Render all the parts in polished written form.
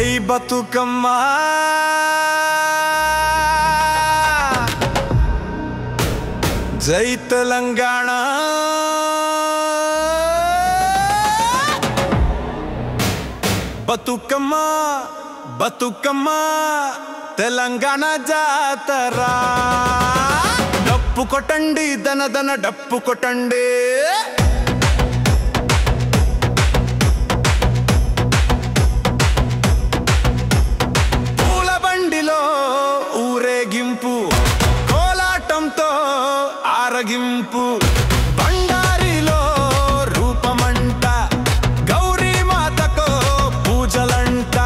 జై బతుకమ్మ జై తెలంగాణ బతుకమ్మ బతుకమ్మ తెలంగాణ జాతర డప్పు కొట్టండి దన దన డప్పు కొట్టండి పూల బండిలో ఊరేగింపు కోలాటంతో ఆరగింపు బండారిలో రూపమంట గౌరీ మాతకో పూజలంట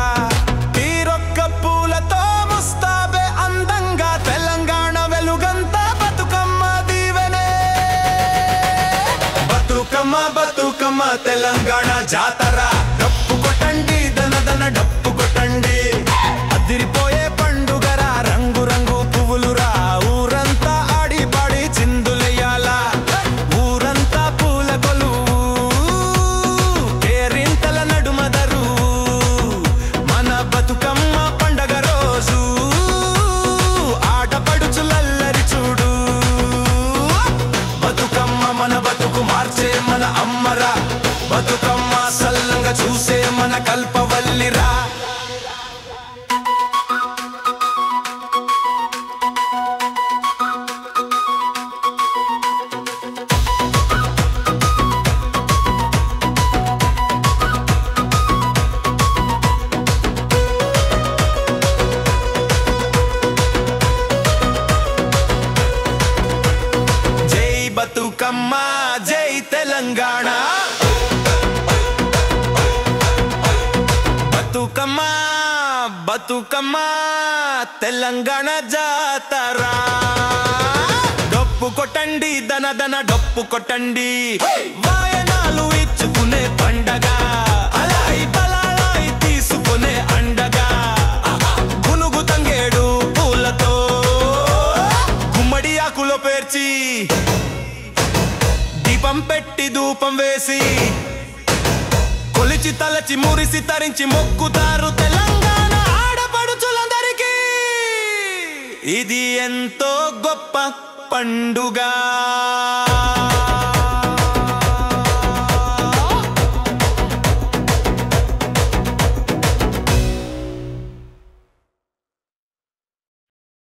తీరొక్క పూలతో ముస్తాబే అందంగా తెలంగాణ వెలుగంతా బతుకమ్మ దీవెనే బతుకమ్మ బతుకమ్మ తెలంగాణ జాతర డప్పు కొట్టండి దన దన డప్పు కొట్టండి అదిరిపోయే పండుగరా రంగు రంగు పువ్వులురా ఊరంతా ఆడి పాడి చిందులెయ్యాలా ఊరంతా పూల కొలువు కేరింతల నడుమదరు మన బతుకమ్మ పండగ రోజు ఆటపడుచులల్లరి చూడు బతుకమ్మ మన బతుకు మార్చే మన అమ్మరా బతుకమ్మ సల్లంగా చూసే మన కల్పవల్లిరా బతుకమ్మ జై తెలంగాణ బతుకమ్మ బతుకమ్మ తెలంగాణ జాతర డప్పు కొట్టండి దన దన డప్పు కొట్టండి వాయనాలు ఇచ్చుకునే పండగ అలాయి బలాయి తీసుకునే అండగా గునుగు తంగేడు పూలతో గుమ్మడి ఆకులో పేర్చి దీపం పెట్టి ధూపం వేసి కొలిచి తలచి మురిసి తరించి మొక్కుతారు తెలంగాణ ఆడపడుచులందరికీ ఇది ఎంతో గొప్ప పండుగ।